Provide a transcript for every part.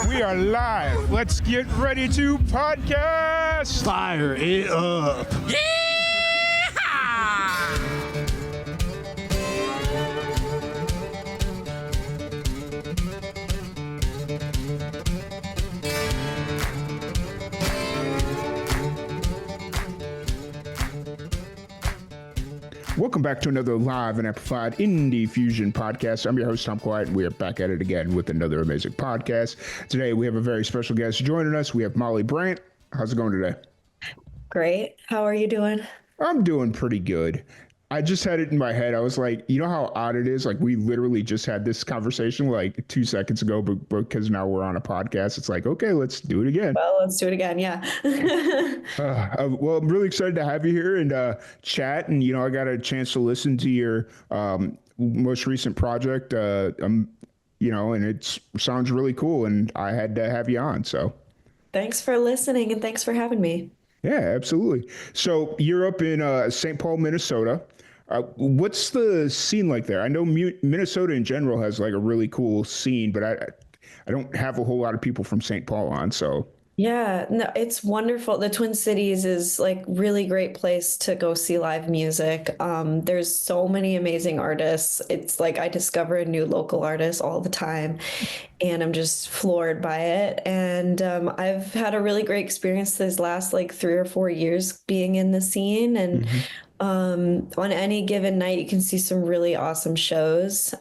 We are live. Let's get ready to podcast. Fire it up. Welcome back to another live and amplified Indie Fusion podcast. I'm your host, Tom Quiet, and we are back at it again with another amazing podcast. Today, we have a very special guest joining us. We have Molly Brandt. How's it going today? Great. How are you doing? I'm doing pretty good. I just had it in my head. I was like, you know how odd it is? Like, we literally just had this conversation like 2 seconds ago, but because now we're on a podcast, it's like, okay, let's do it again. Well, let's do it again. Yeah. Well, I'm really excited to have you here and chat. And, I got a chance to listen to your most recent project, and it sounds really cool. And I had to have you on. So Thanks for listening and thanks for having me. yeah, absolutely. So you're up in St. Paul, Minnesota. What's the scene like there? I know Minnesota in general has like a really cool scene, but I don't have a whole lot of people from St. Paul on. So Yeah, no, it's wonderful. The Twin Cities is like really great place to go see live music. There's so many amazing artists. It's like I discover a new local artist all the time, and I'm just floored by it. And I've had a really great experience this last like 3 or 4 years being in the scene. And on any given night, you can see some really awesome shows.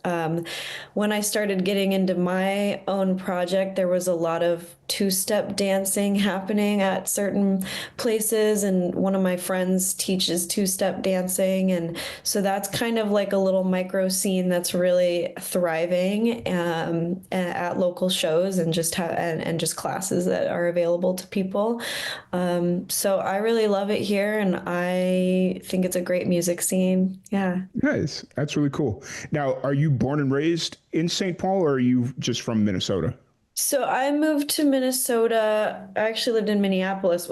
When I started getting into my own project, there was a lot of two-step dancing happening at certain places, and one of my friends teaches two-step dancing, and so that's kind of like a little micro scene that's really thriving at local shows and and just classes that are available to people. So I really love it here, and I think it's a great music scene. Yeah. nice. That's really cool. Now, are you born and raised in St. Paul, or are you just from Minnesota? So I moved to Minnesota. I actually lived in Minneapolis.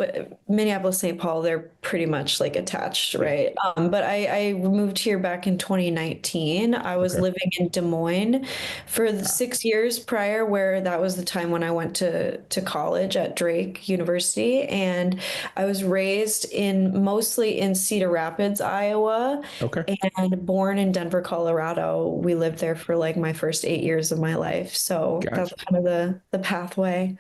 Minneapolis, St. Paul, they're pretty much like attached, right? But I moved here back in 2019. I was Okay. living in Des Moines for the 6 years prior, where that was the time when I went to college at Drake University. And I was raised mostly in Cedar Rapids, Iowa, Okay. and born in Denver, Colorado. We lived there for like my first 8 years of my life. So that's Gotcha. kind of the pathway.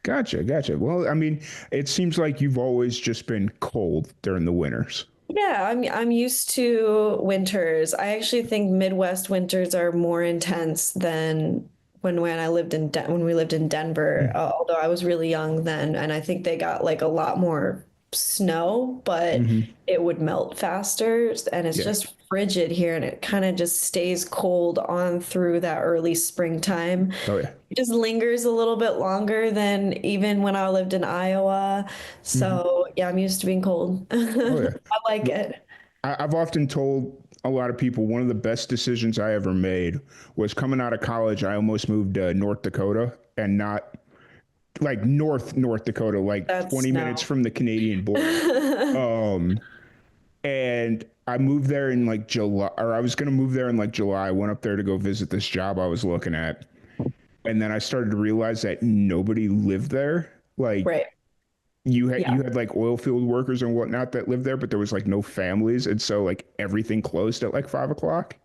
Gotcha. Well, I mean, it seems like you've always just been cold during the winters. Yeah, I'm used to winters. I actually think Midwest winters are more intense than when I lived in when we lived in Denver. Although I was really young then, and I think they got like a lot more snow, but Hmm. it would melt faster, and it's Yeah. just frigid here, and it kind of just stays cold on through that early springtime. Oh yeah. It just lingers a little bit longer than even when I lived in Iowa. Hmm. So yeah, I'm used to being cold. Oh yeah. I like it. I've often told a lot of people one of the best decisions I ever made was coming out of college. I almost moved to North Dakota, and not like North Dakota, like That's 20 minutes no. from the Canadian border. Um, and I moved there in like July, or I was going to move there in like July. I went up there to go visit this job I was looking at. And then I started to realize that nobody lived there. Like Right. you Yeah. had like oil field workers and whatnot that lived there, but there was like no families. And so like everything closed at like 5 o'clock.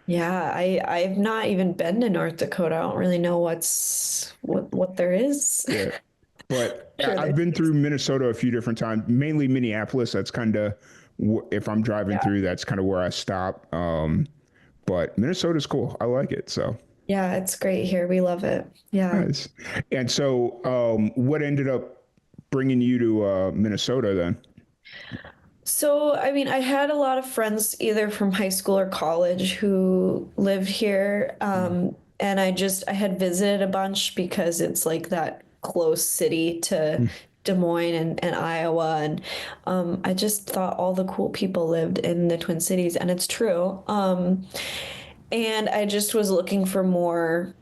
Yeah. I've not even been to North Dakota. I don't really know what there is. Yeah. But Sure I've there's been through Minnesota a few different times, mainly Minneapolis. That's kind of, if I'm driving yeah. through, that's kind of where I stop. But Minnesota's cool. I like it. So Yeah, it's great here. We love it. Yeah. nice. And so, what ended up bringing you to Minnesota then? So, I mean, I had a lot of friends either from high school or college who lived here. And I had visited a bunch because it's like that close city to Mm. Des Moines and Iowa. And I just thought all the cool people lived in the Twin Cities, and it's true. And I just was looking for more,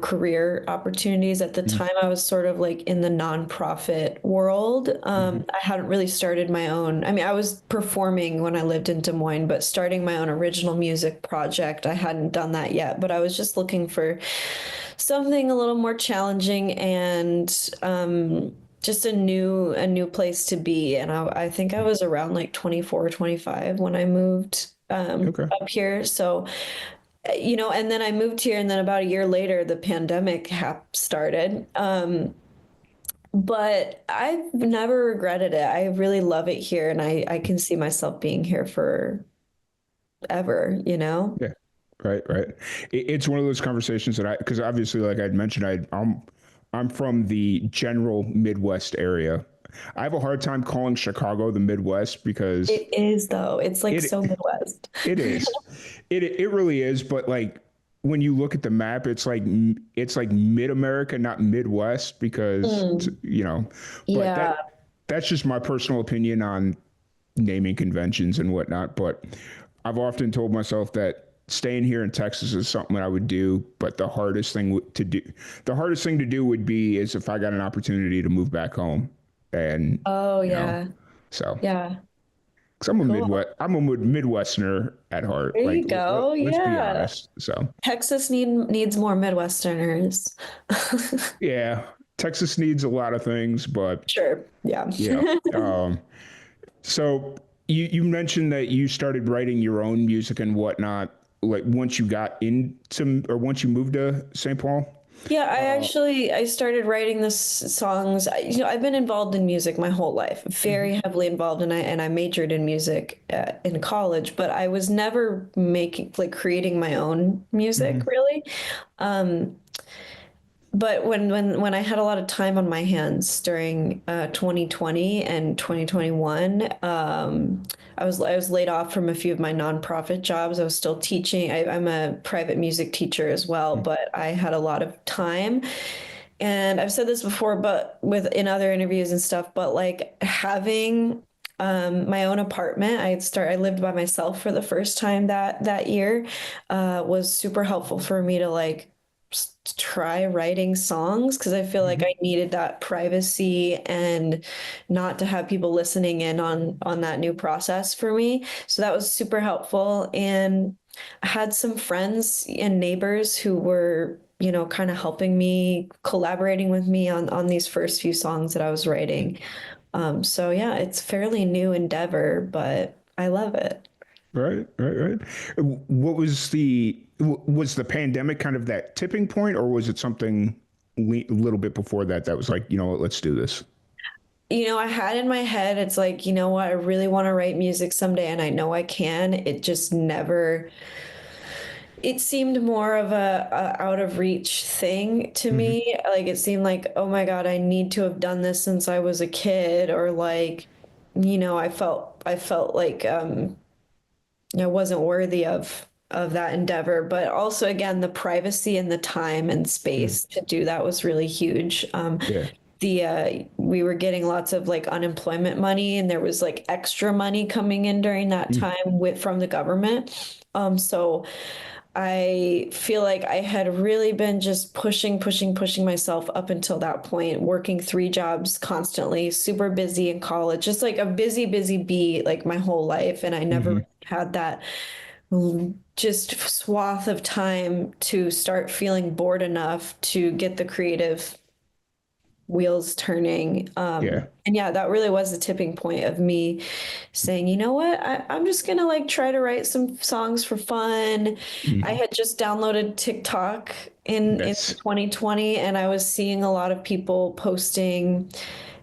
career opportunities. At the Mm. time, I was sort of like in the nonprofit world. Mhm. I hadn't really started my own. I mean, I was performing when I lived in Des Moines, but starting my own original music project, I hadn't done that yet. But I was just looking for something a little more challenging and just a new place to be. And I think I was around like 24, 25 when I moved Okay. up here. So, and then I moved here, and then about a year later, the pandemic started. But I've never regretted it. I really love it here, and I can see myself being here forever. Yeah. Right, right. It's one of those conversations that because obviously, like I'd mentioned, I'm from the general Midwest area. I have a hard time calling Chicago the Midwest because It is, though. It's like it so Midwest. it is, it really is. But like when you look at the map, it's like Mid America, not Midwest, because Mm, you know. But yeah. that's just my personal opinion on naming conventions and whatnot. But I've often told myself that staying here in Texas is something that I would do. But the hardest thing to do would be is if I got an opportunity to move back home, and Oh, you know, yeah. so Yeah. because Cool. I'm a Midwesterner at heart. There Like you go. let's be Yeah. honest. So Texas needs more Midwesterners. yeah, Texas needs a lot of things, but Sure. Yeah. yeah. So you mentioned that you started writing your own music and whatnot, like once you got into or once you moved to St. Paul. Yeah, I started writing this songs. I've been involved in music my whole life, Hmm. very heavily involved, and I majored in music in college, but I was never making like creating my own music Hmm. really. But when I had a lot of time on my hands during 2020 and 2021, I was laid off from a few of my nonprofit jobs. I was still teaching. I'm a private music teacher as well, but I had a lot of time. And I've said this before, but with in other interviews and stuff, but like having my own apartment, I lived by myself for the first time that year, was super helpful for me to like try writing songs because I feel like Hmm. I needed that privacy and not to have people listening in on that new process for me. So that was super helpful. And I had some friends and neighbors who were, kind of helping me, collaborating with me on these first few songs that I was writing. So yeah, it's fairly new endeavor, but I love it. Right, right, right. What was the pandemic kind of that tipping point, or was it something a little bit before that that was like, you know what, let's do this? I had in my head, it's like, you know what, I really want to write music someday, and I know I can. It just never, it seemed more of a out of reach thing to Hmm. me. Like it seemed like, oh my God, I need to have done this since I was a kid, or like, I felt like I wasn't worthy of that endeavor. But also again, the privacy and the time and space to do that was really huge. Yeah. We were getting lots of like unemployment money, and there was like extra money coming in during that Mm. time from the government. So I feel like I had really been just pushing, pushing, pushing myself up until that point, working three jobs constantly, super busy in college, just like a busy, busy bee like my whole life. And I never Hmm. really had that just swath of time to start feeling bored enough to get the creative wheels turning. Yeah. And yeah, that really was the tipping point of me saying, you know what, I'm just gonna like try to write some songs for fun. I Hmm. had just downloaded TikTok in That's 2020, and I was seeing a lot of people posting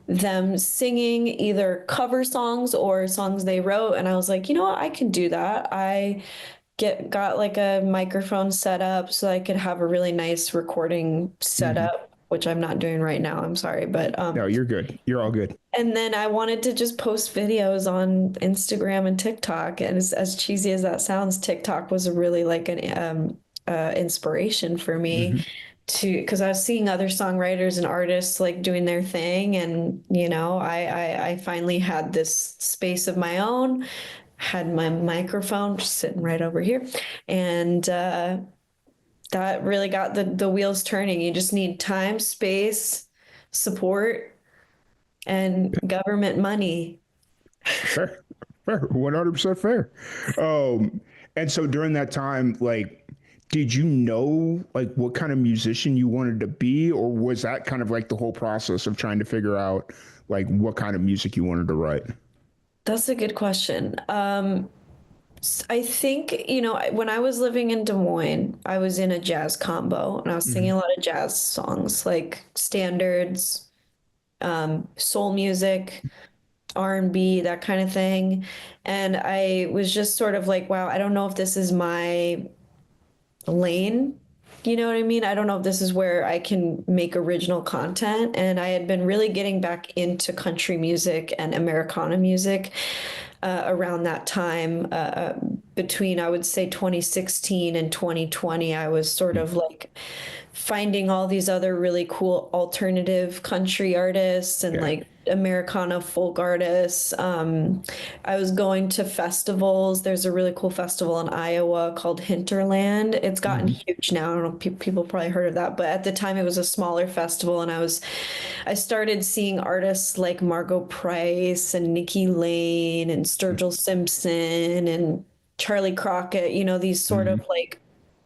them singing either cover songs or songs they wrote, and I was like, you know what, I can do that. I got like a microphone set up so I could have a really nice recording hmm. setup, which I'm not doing right now. I'm sorry, but No, you're good. You're all good. and then I wanted to just post videos on Instagram and TikTok. And as cheesy as that sounds, TikTok was really like an inspiration for me Hmm. because I was seeing other songwriters and artists like doing their thing, and I finally had this space of my own, had my microphone just sitting right over here, and that really got the wheels turning. You just need time, space, support, and government money. Fair, fair, 100% fair. Um, and so during that time, like, did you know like what kind of musician you wanted to be, or was that kind of like the whole process of trying to figure out like what kind of music you wanted to write? That's a good question. I think, when I was living in Des Moines, I was in a jazz combo and I was singing a Hmm. lot of jazz songs, like standards, soul music, R&B, that kind of thing. And I was just sort of like, wow, I don't know if this is my lane. You know what I mean? I don't know if this is where I can make original content. And I had been really getting back into country music and Americana music around that time. Between, I would say, 2016 and 2020, I was sort of like finding all these other really cool alternative country artists and Yeah. like Americana folk artists. I was going to festivals. There's a really cool festival in Iowa called Hinterland. It's gotten Hmm. huge now. I don't know, people probably heard of that, but at the time it was a smaller festival, and I started seeing artists like Margot Price and Nikki Lane and Sturgill Simpson and Charlie Crockett, these sort of Hmm. like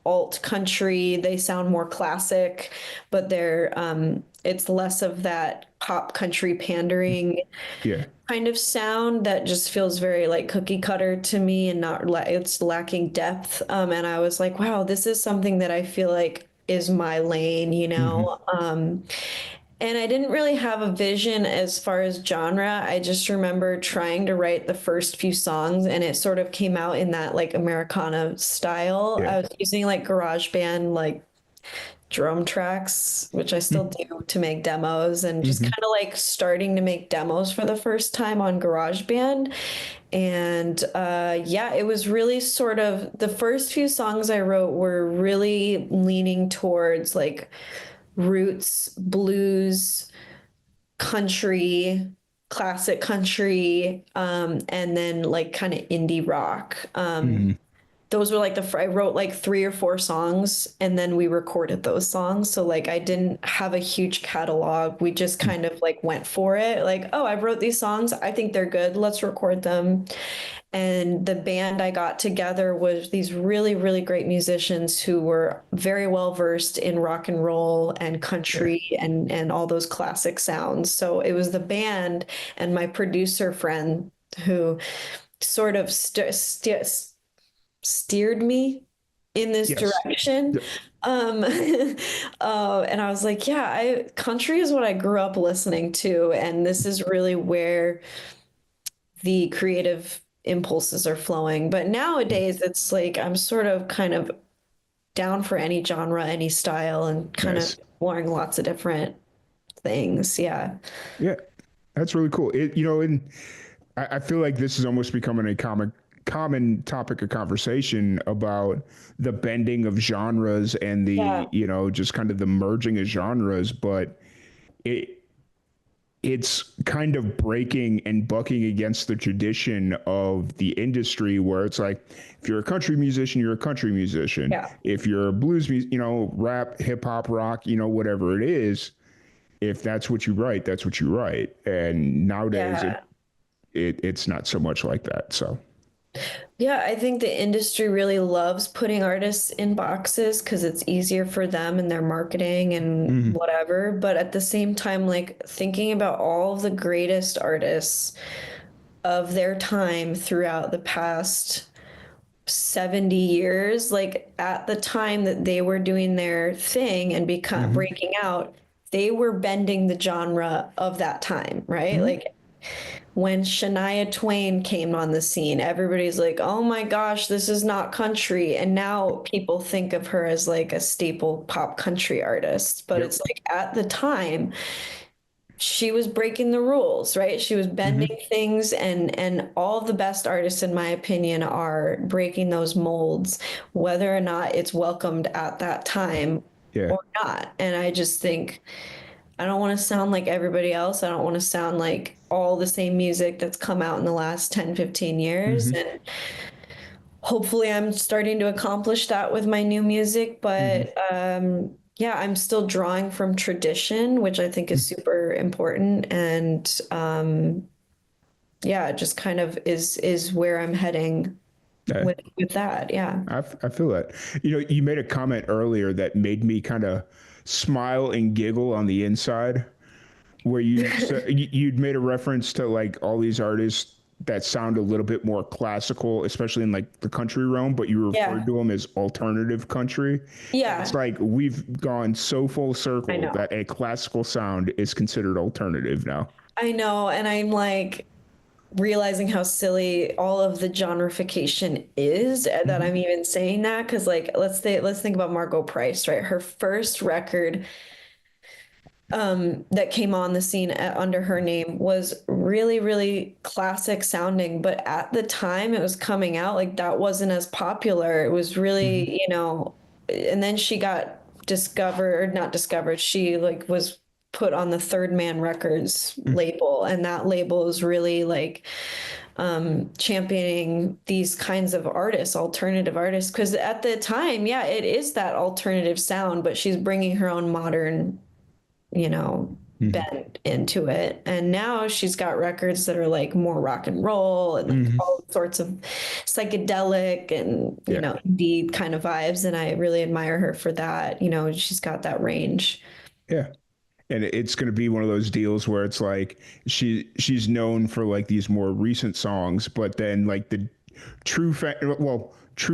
alt country. They sound more classic, but it's less of that pop country pandering Yeah. kind of sound that just feels very like cookie cutter to me and not it's lacking depth. And I was like, wow, this is something that I feel like is my lane, Hmm. and I didn't really have a vision as far as genre. I just remember trying to write the first few songs and it sort of came out in that like Americana style. Yeah. I was using like GarageBand, like drum tracks, which I still do to make demos, and just Hmm. kind of like starting to make demos for the first time on GarageBand. And yeah, it was really sort of the first few songs I wrote were really leaning towards like roots, blues, country, classic country, and then like kind of indie rock. Hmm. Those were like I wrote like three or four songs and then we recorded those songs. So like I didn't have a huge catalog. We just kind of like went for it. Like, oh, I wrote these songs. I think they're good. Let's record them. And the band I got together was these really, really great musicians who were very well versed in rock and roll and Yeah. country and all those classic sounds. So it was the band and my producer friend who sort of steered me in this Yes. direction. Yep. Um, and I was like, yeah, country is what I grew up listening to, and this is really where the creative impulses are flowing. But nowadays, it's like I'm sort of kind of down for any genre, any style, and kind of Nice. exploring lots of different things. Yeah. Yeah. That's really cool. And I feel like this is almost becoming a common topic of conversation about the bending of genres and Yeah. just kind of the merging of genres, but it it's kind of breaking and bucking against the tradition of the industry where it's like if you're a country musician, you're a country musician. Yeah. If you're a blues rap, hip hop, rock, whatever it is, if that's what you write, that's what you write. And nowadays Yeah. it's not so much like that. So, Yeah, I think the industry really loves putting artists in boxes because it's easier for them and their marketing and mhm, whatever. But at the same time, like thinking about all of the greatest artists of their time throughout the past 70 years, like at the time that they were doing their thing and become mhm, breaking out, they were bending the genre of that time, right? mhm, Like when Shania Twain came on the scene, everybody's like, oh my gosh, this is not country. And now people think of her as like a staple pop country artist. But yep, it's like at the time, she was breaking the rules, right? She was bending mhm, things, and all of the best artists, in my opinion, are breaking those molds, whether or not it's welcomed at that time yeah, or not. And I just think I don't want to sound like everybody else. I don't want to sound like all the same music that's come out in the last 10, 15 years. mhm, And hopefully I'm starting to accomplish that with my new music. mhm, But yeah, I'm still drawing from tradition, which I think is super important. And yeah, it just kind of is where I'm heading. Yeah. with that. Yeah. I feel that. You know, you made a comment earlier that made me kind of smile and giggle on the inside, where you'd made a reference to like all these artists that sound a little bit more classical, especially in like the country realm, but you referred Yeah. to them as alternative country. And it's Yeah. like we've gone so full I circle know. that a classical sound is considered alternative now. I know. And I'm like realizing how silly all of the genreification is that Hmm. I'm even saying that. Because like let's think about Margot Price, right? Her first record that came on the scene under her name was really, really classic sounding. But at the time it was coming out, like that wasn't as popular. It was Hmm. really, and then she got discovered, not discovered, she like was put on the Third Man Records label, and that label is really like championing these kinds of artists, alternative artists, because at the time, yeah, it is that alternative sound, but she's bringing her own modern Hmm. bent into it. And now she's got records that are like more rock and roll and like Hmm. all sorts of psychedelic and, Yeah. indie kind of vibes. And I really admire her for that. She's got that range. Yeah. And it's going to be one of those deals where it's like she's known for like these more recent songs, but then like the true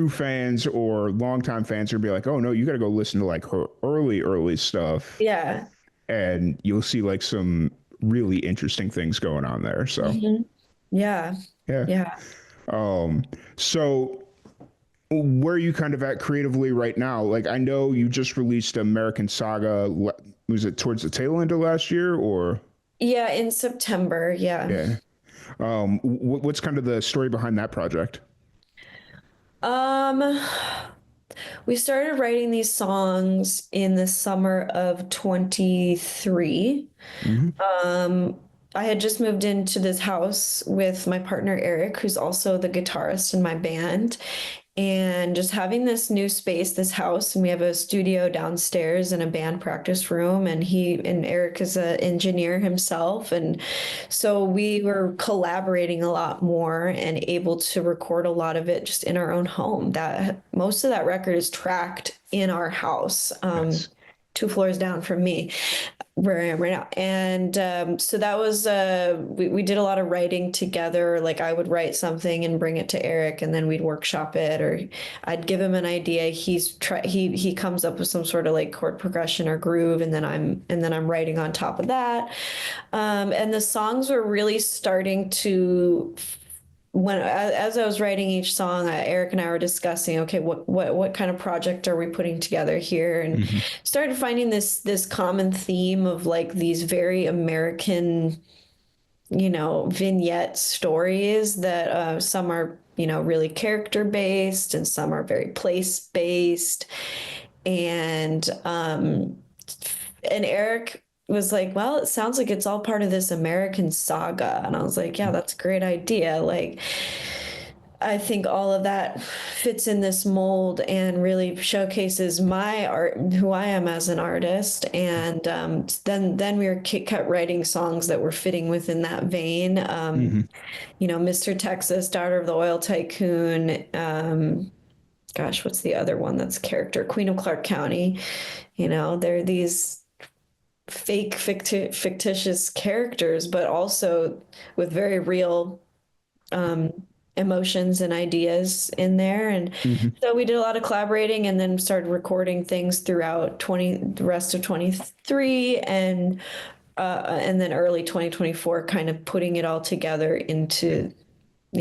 fans or longtime fans are gonna be like, oh no, you got to go listen to like her early stuff, Yeah. and you'll see like some really interesting things going on there. So Mhm. Yeah. yeah. Yeah. Um, so where are you kind of at creatively right now? Like I know you just released American Saga. Was it towards the tail end of last year or? Yeah. In September. Yeah. Yeah. What's kind of the story behind that project? Um, we started writing these songs in the summer of 23. Hmm. Um, I had just moved into this house with my partner Eric, who's also the guitarist in my band, and just having this new space, this house, and we have a studio downstairs and a band practice room, and Eric is an engineer himself, and so we were collaborating a lot more and able to record a lot of it just in our own home. That most of that record is tracked in our house. Nice. 2 floors down from me where I am right now. And so that was we did a lot of writing together. Like I would write something and bring it to Eric and then we'd workshop it, or I'd give him an idea. He comes up with some sort of like chord progression or groove, and then I'm writing on top of that. And the songs were really starting to when as I was writing each song, Eric and I were discussing, okay, what kind of project are we putting together here, and Hmm. started finding this common theme of like these very American, vignette stories that some are really character based and some are very place based, and Eric was like, well, it sounds like it's all part of this American saga. And I was like, yeah, that's a great idea. Like, I think all of that fits in this mold and really showcases my art, who I am as an artist. And then we were kept writing songs that were fitting within that vein. Hmm. Mr. Texas, Daughter of the Oil Tycoon. Gosh, what's the other one that's character? Queen of Clark County. There are these fictitious characters, but also with very real um, emotions and ideas in there. And Hmm. so we did a lot of collaborating and then started recording things throughout the rest of 23 and then early 2024, kind of putting it all together into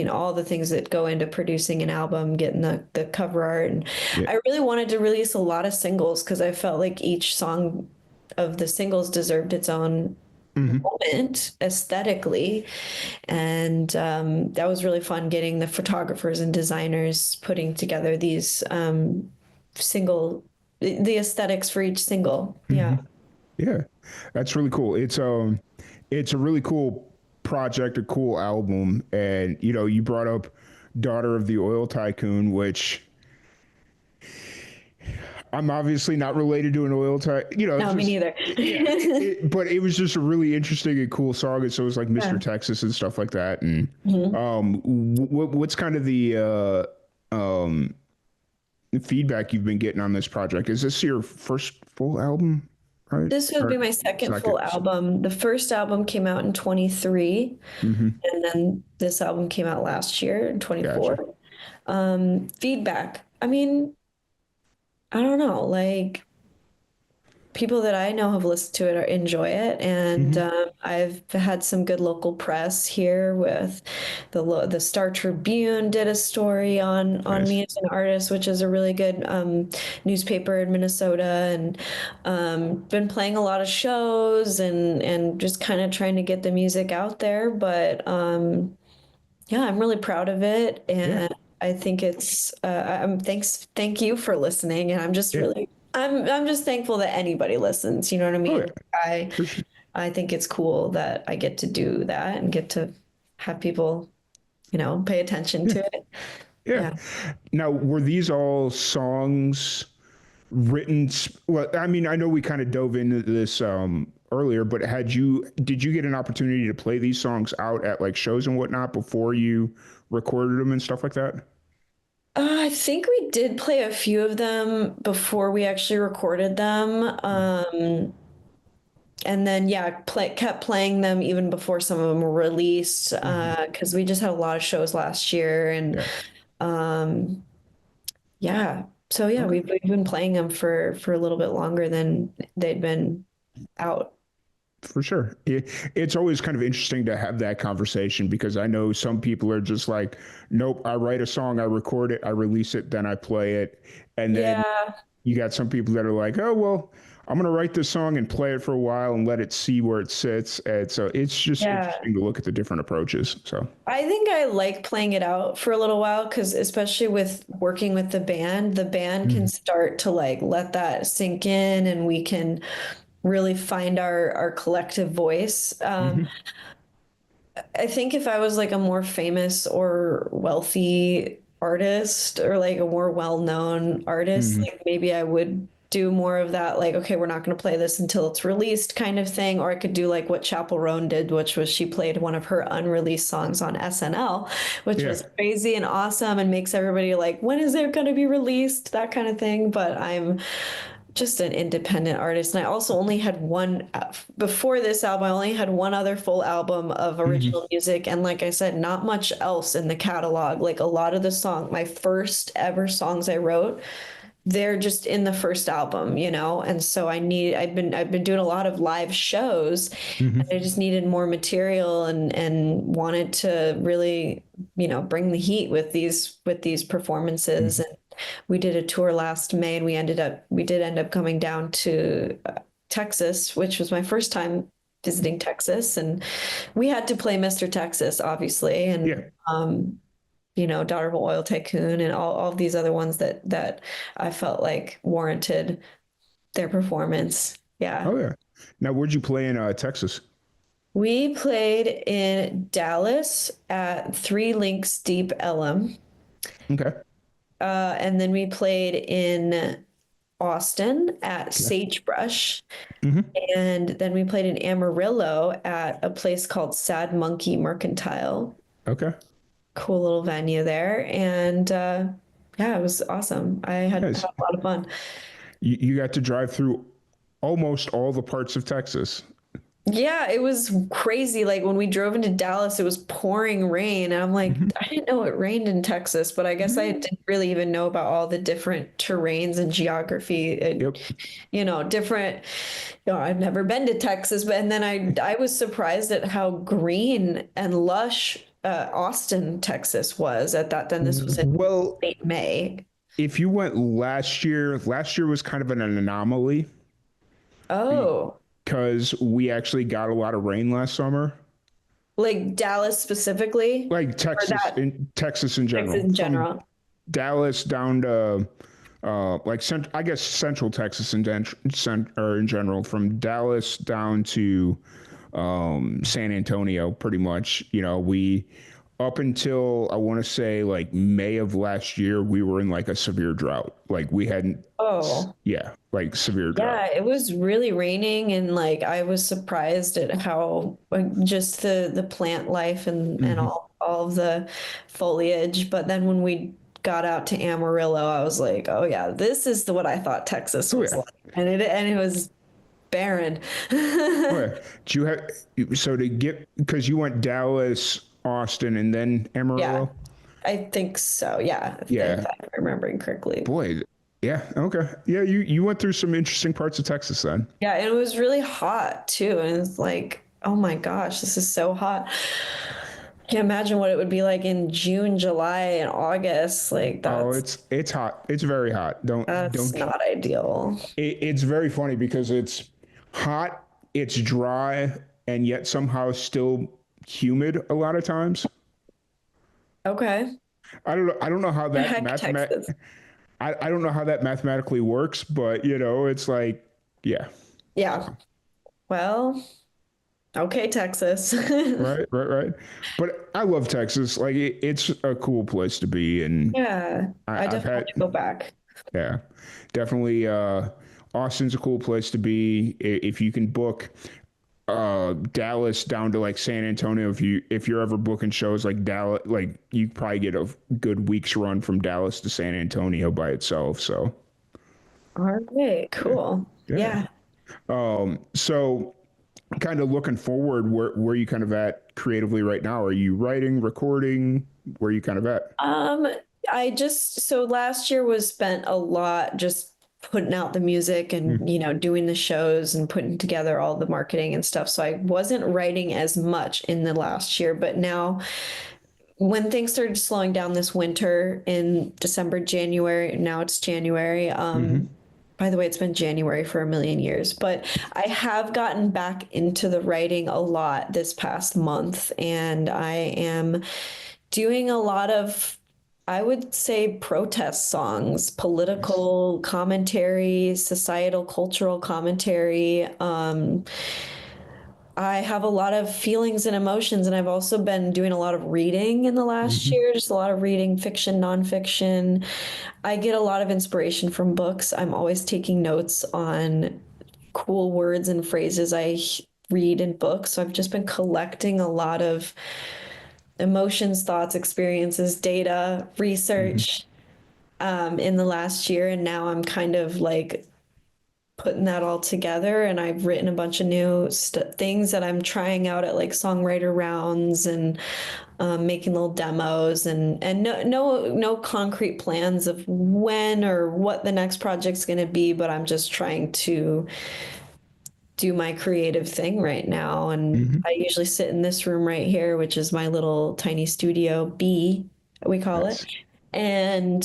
all the things that go into producing an album, getting the cover art. And Yeah. I really wanted to release a lot of singles because I felt like each song of the singles deserved its own Hmm. moment aesthetically. And that was really fun getting the photographers and designers putting together these single, the aesthetics for each single. Hmm. Yeah. Yeah. That's really cool. It's a really cool project, a cool album. And you know, you brought up Daughter of the Oil Tycoon, which I'm obviously not related to an oil tycoon. You know, it's No, me just neither. yeah. But it was just a really interesting and cool song. And so it was like Mr. Yeah. Texas and stuff like that. And Mhm. what's kind of the um, feedback you've been getting on this project. Is this your first full album, right? This would be Or my second second? full album. The first album came out in 23, Mm-hmm. and then this album came out last year in Gotcha. 24. Feedback. I mean, I don't know, like people that I know have listened to it or enjoy it, and Mm-hmm. I've had some good local press here with the Star Tribune did a story on Nice. me as an artist, which is a really good newspaper in Minnesota, and been playing a lot of shows and just kind of trying to get the music out there, but yeah, I'm really proud of it, Yeah. and I think it's thank you for listening, and Yeah. I'm just thankful that anybody listens, you know what I Oh yeah. mean? I For sure. I think it's cool that I get to do that and get to have people, pay attention Yeah. to it. Yeah. Yeah. Now, were these all songs written? Well, I mean, I know we kind of dove into this earlier, but did you get an opportunity to play these songs out at like shows and whatnot before you recorded them and stuff like that? I think we did play a few of them before we actually recorded them. And then yeah, kept playing them even before some of them were released, Mm-hmm. because we just had a lot of shows last year, and Yeah. um, yeah. So yeah, Okay. we've been playing them for a little bit longer than they'd been out. For sure. It's always kind of interesting to have that conversation because I know some people are just like, nope, I write a song, I record it, I release it, then I play it. And then Yeah, you got some people that are like, oh, well, I'm going to write this song and play it for a while and let it see where it sits. And so it's just yeah. interesting to look at the different approaches. So, I think I like playing it out for a little while because especially with working with the band can hmm start to like let that sink in, and we can really find our collective voice. hmm I think if I was like a more famous or wealthy artist or like a more well-known artist, hmm like maybe I would do more of that, like, okay, we're not going to play this until it's released kind of thing. Or I could do like what Chappell Roan did, which was she played one of her unreleased songs on SNL, which yeah, was crazy and awesome and makes everybody like, when is it going to be released? That kind of thing. But I'm just an independent artist. And I also only had before this album, I only had one other full album of hmm original music. And like I said, not much else in the catalog. Like a lot of the my first ever songs I wrote, they're just in the first album, And so I've been doing a lot of live shows, and I hmm just needed more material and wanted to really, bring the heat with these performances. hmm And we did a tour last May, and we did end up coming down to Texas, which was my first time visiting Texas, and we had to play Mr. Texas, obviously, yeah. and Daughter of an Oil Tycoon, and all of these other ones that I felt like warranted their performance. Yeah. Oh, yeah. Now, where'd you play in Texas? We played in Dallas at Three Links Deep Ellum. Okay. And then we played in Austin at Okay. Sagebrush. hmm And then we played in Amarillo at a place called Sad Monkey Mercantile. Okay. Cool little venue there. And yeah, it was awesome. I had Nice. a lot of fun. You got to drive through almost all the parts of Texas. Yeah, it was crazy. Like when we drove into Dallas, it was pouring rain. And I'm like, hmm I didn't know it rained in Texas, but I guess I didn't really even know about all the different terrains and geography and, Yep. different, I've never been to Texas, but and then I was surprised at how green and lush Austin, Texas was at that. Then this was in Well, late May. if you went last year was kind of an anomaly Oh, because we actually got a lot of rain last summer. like Dallas specifically, Like or that Texas in Texas general, in from general? Dallas down to I guess central Texas or in general, from Dallas down to San Antonio, pretty much. We up until I want to say like May of last year, we were in like a severe drought. Like we hadn't, Oh. yeah, like severe drought. Yeah, it was really raining, and like I was surprised at how like, just the plant life and hmm all of the foliage. But then when we got out to Amarillo, I was like, oh yeah, this is what I thought Texas Oh was yeah. like. And it was barren. Oh yeah. Do you have so to get because you went Dallas, Austin, and then Yeah, Amarillo? I think so. Yeah, if Yeah. I'm remembering correctly. Boy. Yeah. Okay. Yeah. You went through some interesting parts of Texas then. Yeah, and it was really hot too. And it's like, oh my gosh, this is so hot. Can't imagine what it would be like in June, July, and August. Like Oh, that's it's hot. It's very hot. that's Don't. not ideal. It's very funny because it's hot, it's dry, and yet somehow still humid a lot of times. Okay. I don't know how The that heck, Texas. I don't know how that mathematically works, but it's like, yeah. Yeah. Well, okay, Texas. Right. But I love Texas. Like it's a cool place to be, and Yeah, I I've definitely had, want to go back. yeah, definitely. Austin's a cool place to be if you can book Dallas down to like San Antonio. If you're ever booking shows like Dallas, like you probably get a good week's run from Dallas to San Antonio by itself. So All right, yeah, cool. yeah. Yeah. So kind of looking forward, where you kind of at creatively right now? Are you writing, recording? Where are you kind of at? Um, I just so last year was spent a lot just putting out the music Mm, and doing the shows and putting together all the marketing and stuff. So I wasn't writing as much in the last year, but now when things started slowing down this winter in December, January, now it's January. hmm By the way, it's been January for a million years, but I have gotten back into the writing a lot this past month, and I am doing a lot of, I would say, protest songs, Nice. political commentary, societal, cultural commentary. I have a lot of feelings and emotions, and I've also been doing a lot of reading in the last hmm year, just a lot of reading fiction, nonfiction. I get a lot of inspiration from books. I'm always taking notes on cool words and phrases read in books. So I've just been collecting a lot of emotions, thoughts, experiences, data, hmm research in the last year. And now I'm kind of like putting that all together, and I've written a bunch of new things that I'm trying out at like songwriter rounds and making little demos, and no concrete plans of when or what the next project's going to be, but I'm just trying to do my creative thing right now. And hmm I usually sit in this room right here, which is my little tiny studio B, we call it. Nice. And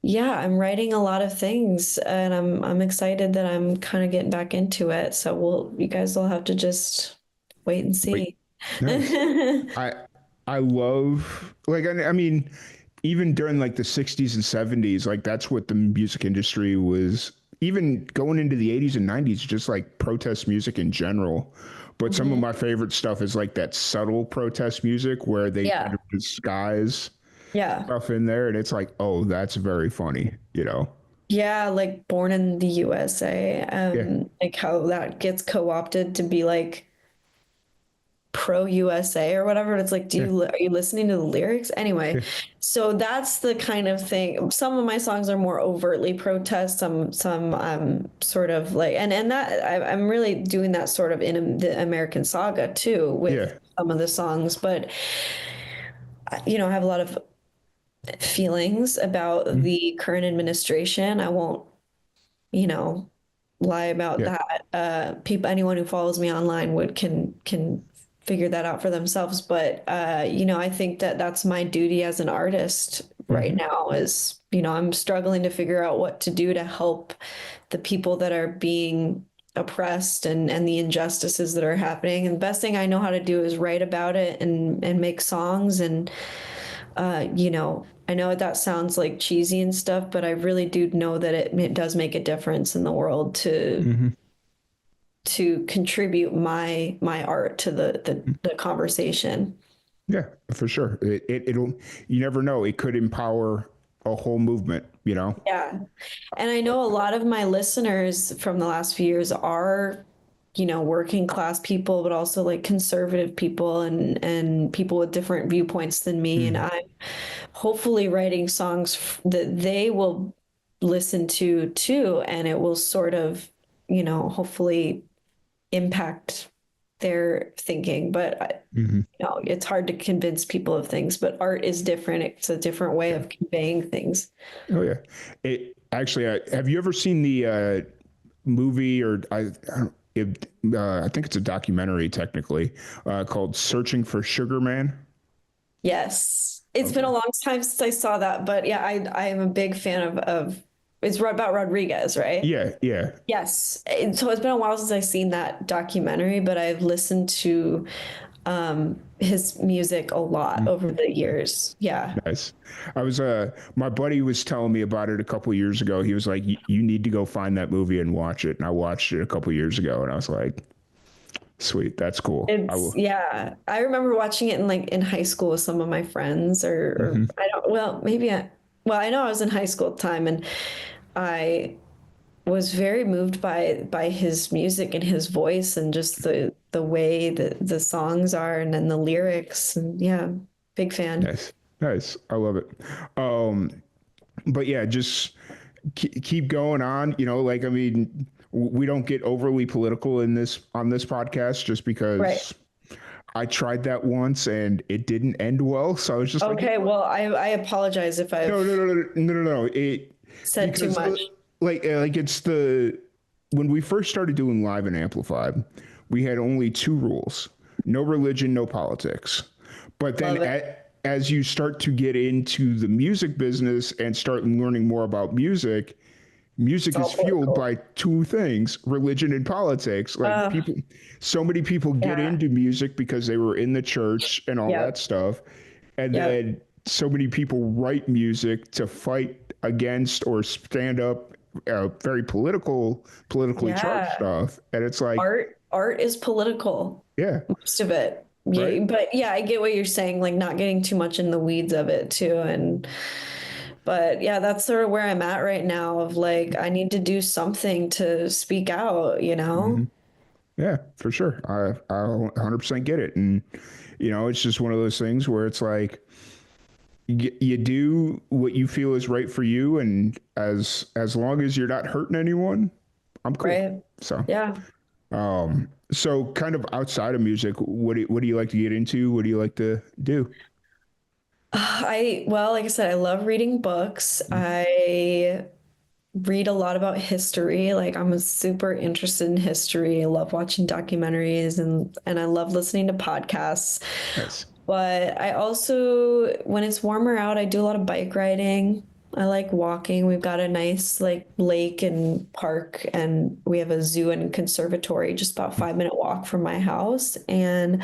yeah, I'm writing a lot of things, and I'm excited that I'm kind of getting back into it. So you guys will have to just wait and Wait, see. nice. I I love like I mean even during like the 60s and 70s, like that's what the music industry was, even going into the 80s and 90s, just like protest music in general. But some of Mhm. my favorite stuff is like that subtle protest music where they kind Yeah. of disguise Yeah. stuff in there and it's like, "Oh, that's very funny," you know. Yeah, like Born in the USA, Yeah. like how that gets co-opted to be like pro USA or whatever. It's like, Yeah. are you listening to the lyrics? Anyway, Yeah. so that's the kind of thing. Some of my songs are more overtly protest. Some sort of like, and that I'm really doing that sort of in the American Saga too with Yeah. some of the songs. But I have a lot of feelings about Mhm. the current administration. I won't you know, lie about Yeah. that. Anyone who follows me online can figure that out for themselves. But I think that that's my duty as an artist right hmm now is, I'm struggling to figure out what to do to help the people that are being oppressed and the injustices that are happening. And the best thing I know how to do is write about it and make songs and I know that sounds like cheesy and stuff, but I really do know that it does make a difference in the world hmm to contribute my art to the conversation. Yeah, for sure. It'll, you never know. It could empower a whole movement, you know? Yeah. And I know a lot of my listeners from the last few years are, working class people, but also like conservative people and people with different viewpoints than me. And Mhm. I'm hopefully writing songs that they will listen to too, and it will sort of, hopefully impact their thinking. But Hmm. it's hard to convince people of things, but art is different. It's a different way Yeah. of conveying things. Oh yeah. It actually, have you ever seen the movie or I think it's a documentary technically called "Searching for Sugar Man"? Yes. It's been Okay. a long time since I saw that, but yeah, I am a big fan of it's about Rodriguez, right? Yeah, yeah. Yes. So it's been a while since I've seen that documentary, but I've listened to his music a lot Mm, over the years. Yeah. nice. I was my buddy was telling me about it a couple years ago. He was like, You need to go find that movie and watch it." And I watched it a couple years ago, and I was like, "Sweet, that's cool. I It's will." yeah. I remember watching it in high school with some of my friends or Hmm. I don't well, maybe well, I know I was in high school at the time and I was very moved by his music and his voice and just the way that the songs are and then the lyrics and yeah, big fan. Nice, nice. I love it. Um, but yeah, just keep going on. Like I mean, we don't get overly political in this on this podcast just Right. because I tried that once and it didn't end well. So I was just like, Okay, well, I apologize if no, no, I've no, no, no, no, no. It said too because much. like it's the when we first started doing live and amplified, we had only two rules: no religion, no politics. But then Love it. as you start to get into the music business and start learning more about music, It's music is all fueled political. by two things: religion and politics. Like Uh, people, so many people get yeah. into music because they were in the church and all that Yep. stuff, and Yep. then so many people write music to fight against or stand up very politically charged Yeah. stuff, and it's like, Art is political, yeah, most of it. right. Yeah, but yeah, I get what you're saying, like not getting too much in the weeds of it too. And but yeah, that's sort of where I'm at right now of like I need to do something to speak out, you Hmm. know? Yeah, for sure. I 100% get it, and it's just one of those things where it's like you do what you feel is right for you, and as long as you're not hurting anyone, I'm cool. Right? So, Yeah. so kind of outside of music, what do you like to get into? What do you like to do? Well, like I said, I love reading books. Mhm. I read a lot about history. Like I'm super interested in history. I love watching documentaries and I love listening to podcasts. Nice. But I also, when it's warmer out, I do a lot of bike riding. I like walking. We've got a nice like lake and park, and we have a zoo and conservatory just about 5 minute walk from my house. And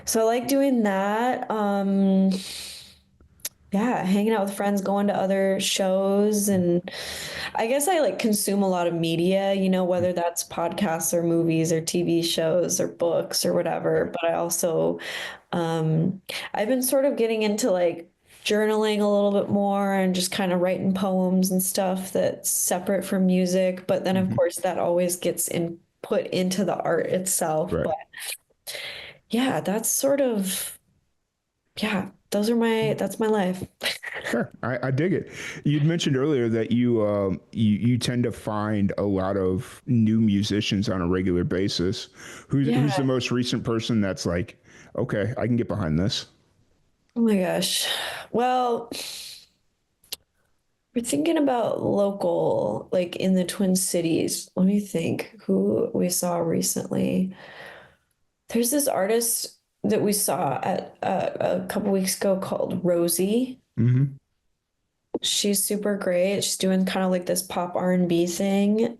so I like doing that. Yeah, hanging out with friends, going to other shows, and I guess I like consume a lot of media, whether that's podcasts or movies or TV shows or books or whatever. But I also, um, I've been sort of getting into like journaling a little bit more and just kind of writing poems and stuff that's separate from music. But then, of Hmm. course, that always gets put into the art itself. Right. But yeah, that's sort of, yeah, that's my life. Sure, I dig it. You'd mentioned earlier that you tend to find a lot of new musicians on a regular basis. Who's the Yeah. most recent person that's like, okay, I can get behind this? Oh my gosh. Well, we're thinking about local, like in the Twin Cities. Let me think who we saw recently. There's this artist that we saw at a couple weeks ago called Rosie. Hmm. She's super great. She's doing kind of like this pop R&B thing.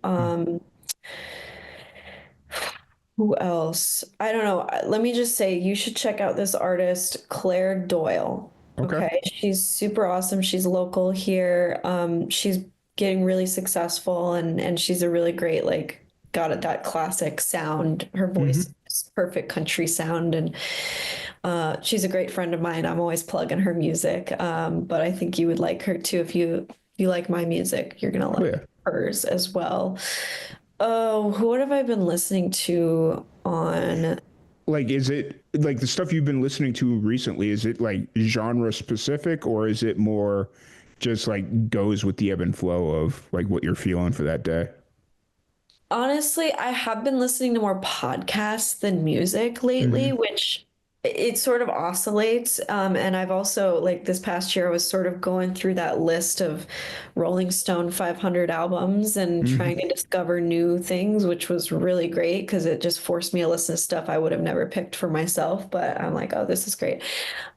Who else? I don't know. Let me just say, you should check out this artist, Claire Doyle. Okay. Okay. She's super awesome. She's local here. She's getting really successful and she's a really great, like, got it that classic sound. Her voice Hmm. is perfect country sound. And she's a great friend of mine. I'm always plugging her music. But I think you would like her too. If you like my music, you're gonna Oh like yeah. hers as well. Oh, what have I been listening to on? like is it like the stuff you've been listening to recently, is it like genre specific or is it more just like goes with the ebb and flow of like what you're feeling for that day? Honestly, I have been listening to more podcasts than music lately, Hmm. which it sort of oscillates. And I've also, like this past year, I was sort of going through that list of Rolling Stone 500 albums and Hmm. trying to discover new things, which was really great because it just forced me to listen to stuff I would have never picked for myself. But I'm like, oh, this is great.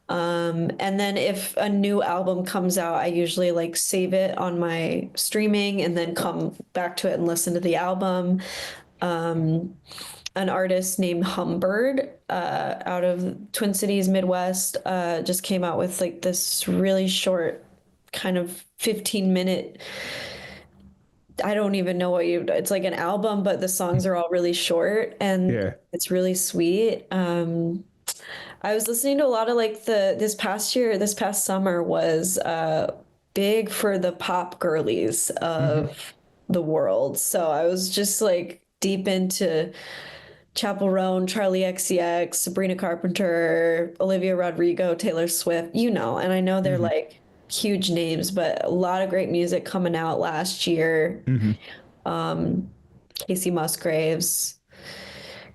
And then if a new album comes out, I usually like save it on my streaming and then come back to it and listen to the album. An artist named Humbird, out of Twin Cities, Midwest, just came out with like this really short, kind of 15-minute. I don't even know what you, it's like an album, but the songs are all really short and Yeah. it's really sweet. I was listening to a lot of like this past year, this past summer was big for the pop girlies Hmm. of the world. So I was just like deep into Chapel Roan, Charlie XCX, Sabrina Carpenter, Olivia Rodrigo, Taylor Swift, and I know they're Hmm. like huge names, but a lot of great music coming out last year. Hmm. Casey Musgraves.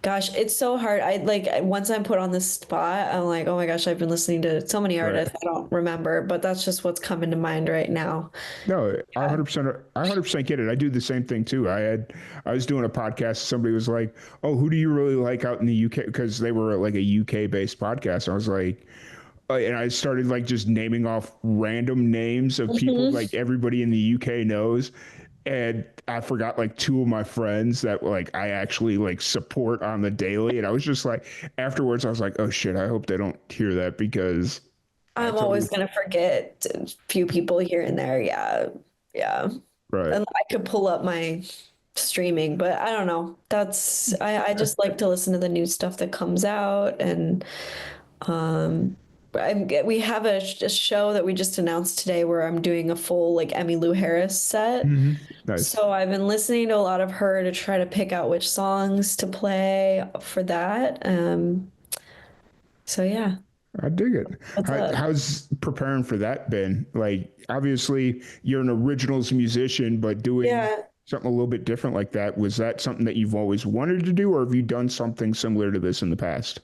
Gosh, it's so hard. I like once I'm put on the spot, I'm like, oh my gosh, I've been listening to so many Right. artists I don't remember, but that's just what's coming to mind right now. No, I Yeah. 100%, I 100% get it. I do the same thing too. I was doing a podcast. Somebody was like, "Oh, who do you really like out in the UK?" Because they were like a UK based podcast. I was like, and I started like just naming off random names of people Mhm. like everybody in the UK knows. And I forgot like two of my friends that like I actually like support on the daily. And I was just like, afterwards, I was like, oh shit, I hope they don't hear that because I I'm always totally, gonna forget a few people here and there. Yeah. Yeah. right. And I could pull up my streaming, but I don't know. I just like to listen to the new stuff that comes out and Um, we have a show that we just announced today where I'm doing a full like Emmylou Harris set. Hmm. Nice. So I've been listening to a lot of her to try to pick out which songs to play for that. So yeah, I dig it. what's up? How's preparing for that been? Like, obviously, you're an originals musician, but doing Yeah. something a little bit different like that, was that something that you've always wanted to do, or have you done something similar to this in the past?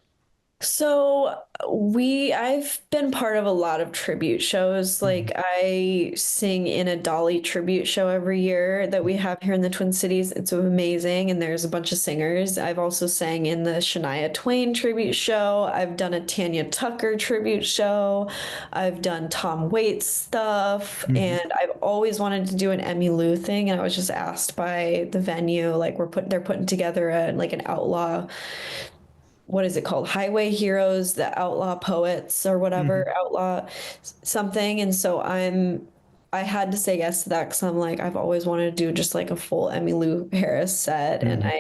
So I've been part of a lot of tribute shows. Like Hmm. I sing in a Dolly tribute show every year that we have here in the Twin Cities. It's amazing, and there's a bunch of singers. I've also sang in the Shania Twain tribute show. I've done a Tanya Tucker tribute show. I've done Tom Waits stuff, Hmm. and I've always wanted to do an Emmylou thing. And I was just asked by the venue, like they're putting together a like an outlaw, what is it called? Highway Heroes, the Outlaw Poets or Hmm. whatever, Outlaw something. And so I had to say yes to that because I'm like, I've always wanted to do just like a full Emmylou Harris set. And Hmm.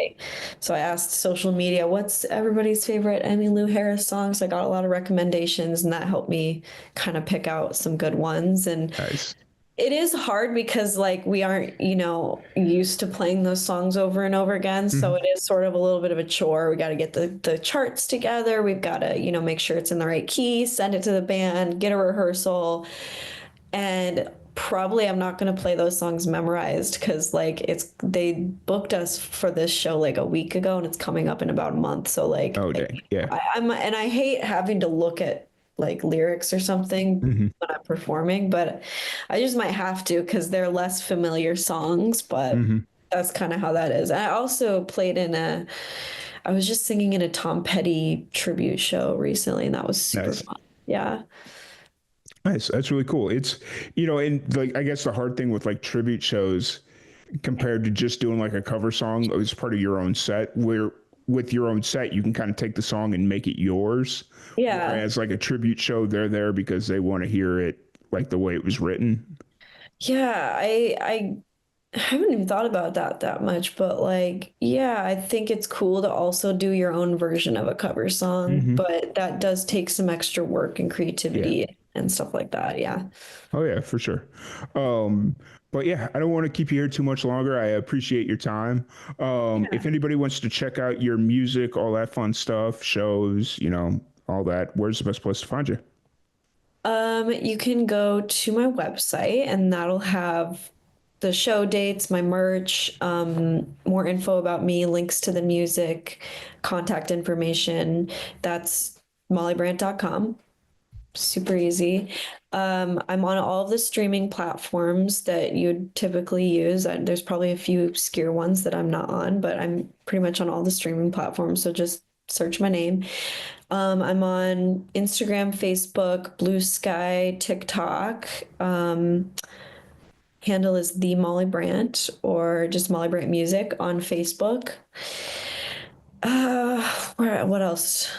so I asked social media, what's everybody's favorite Emmylou Harris songs? I got a lot of recommendations and that helped me kind of pick out some good ones. And Nice. it is hard because like we aren't, used to playing those songs over and over again. So Hmm. it is sort of a little bit of a chore. We got to get the charts together. We've got to, make sure it's in the right key, send it to the band, get a rehearsal. And probably I'm not going to play those songs memorized because like they booked us for this show like a week ago and it's coming up in about a month. So like Oh, dang. Yeah. and I hate having to look at like lyrics or something Hmm. when I'm performing, but I just might have to because they're less familiar songs, but Hmm. that's kind of how that is. I also played I was just singing in a Tom Petty tribute show recently, and that was super Nice. fun. Yeah. Nice. That's really cool. And like, I guess the hard thing with like tribute shows compared to just doing like a cover song as part of your own set, where with your own set, you can kind of take the song and make it yours. Yeah. Whereas like a tribute show, they're there because they want to hear it like the way it was written. Yeah, I haven't even thought about that much, but like, yeah, I think it's cool to also do your own version of a cover song, Hmm. but that does take some extra work and Yeah. creativity and stuff like that. Yeah. Oh yeah, for sure. Um, But yeah, I don't want to keep you here too much longer. I appreciate your time. If Yeah. anybody wants to check out your music, all that fun stuff, shows, all that, where's the best place to find you? You can go to my website and that'll have the show dates, my merch, more info about me, links to the music, contact information. That's mollybrandt.com. Super easy. I'm on all of the streaming platforms that you'd typically use. There's probably a few obscure ones that I'm not on, but I'm pretty much on all the streaming platforms. So just search my name. I'm on Instagram, Facebook, Blue Sky, TikTok. Handle is the Molly Brandt or just Molly Brandt Music on Facebook. What else?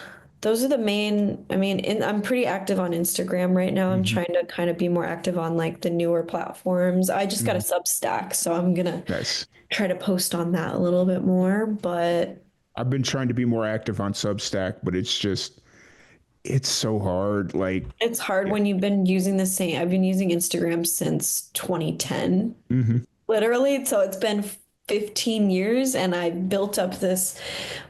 Those are the main, I mean, I'm pretty active on Instagram right now. I'm Hmm. trying to kind of be more active on like the newer platforms. I just got a Hmm. Substack, so I'm gonna Nice. try to post on that a little bit more, but I've been trying to be more active on Substack, but it's so hard. Like, it's hard yeah. when you've been using the same. I've been using Instagram since 2010, Hmm. literally. So it's been 15 years and I built up this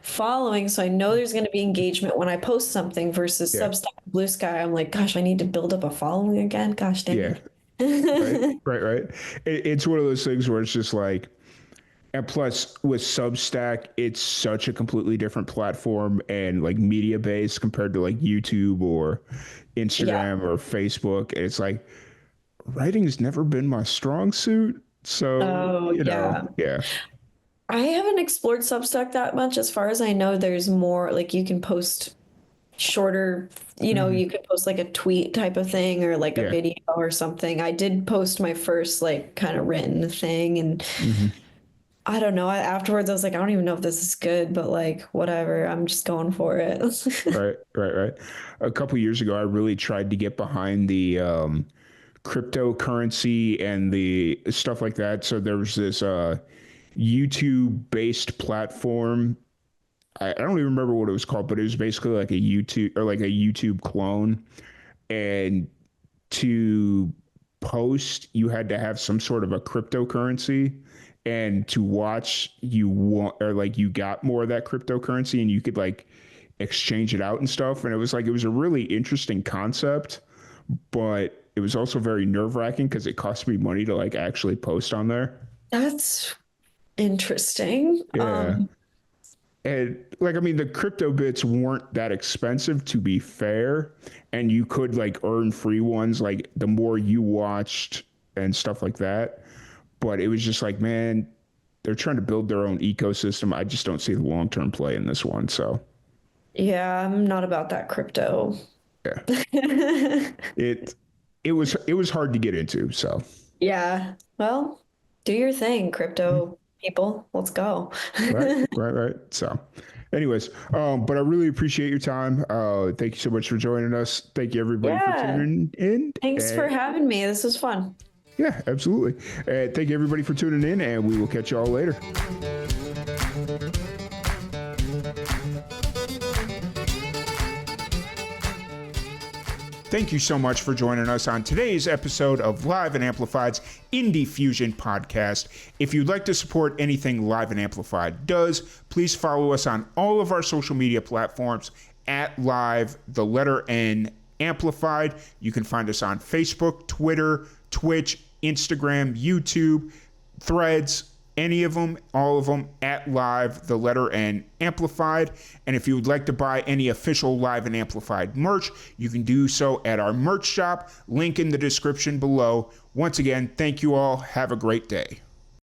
following. So I know there's going to be engagement when I post something versus Yeah. Substack, Blue Sky. I'm like, gosh, I need to build up a following again. Gosh Yeah. dang Right. it. Right. Right. It's one of those things where it's just like, and plus with Substack, it's such a completely different platform and like media based compared to like YouTube or Yeah. Instagram or Facebook. And it's like writing's never been my strong suit. So, Oh, yeah. yeah. I haven't explored Substack that much. As far as I know, there's more like you can post shorter, Hmm. you could post like a tweet type of thing or like a Yeah. video or something. I did post my first like kind of written thing and Hmm. I don't know. Afterwards, I was like, I don't even know if this is good, but like, whatever. I'm just going for it. Right. Right. Right. A couple years ago, I really tried to get behind the cryptocurrency and the stuff like that. So there was this YouTube based platform. I don't even remember what it was called, but it was basically like a YouTube or like a YouTube clone. And to post, you had to have some sort of a cryptocurrency. And to watch, you want or like you got more of that cryptocurrency and you could like exchange it out and stuff. And it was a really interesting concept, but it was also very nerve wracking because it cost me money to like actually post on there. That's interesting. Yeah. And like, I mean, the crypto bits weren't that expensive to be fair. And you could like earn free ones, like the more you watched and stuff like that. But it was just like, man, they're trying to build their own ecosystem. I just don't see the long term play in this one. So Yeah, I'm not about that crypto. yeah, it it was hard to get into. So Yeah. Well, do your thing, crypto people. Let's go. right, right, right. So, anyways, but I really appreciate your time. Thank you so much for joining us. Thank you everybody for Yeah. tuning in. Thanks for And having me. This was fun. yeah, absolutely. Thank you everybody for tuning in, and we will catch you all later. Thank you so much for joining us on today's episode of Live and Amplified's Indie Fusion podcast. If you'd like to support anything Live and Amplified does, please follow us on all of our social media platforms at Live, the letter N, Amplified. You can find us on Facebook, Twitter, Twitch, Instagram, YouTube, Threads, any of them, all of them, at Live, the letter N, Amplified. And if you would like to buy any official Live and Amplified merch, you can do so at our merch shop, link in the description below. Once again, thank you all. Have a great day.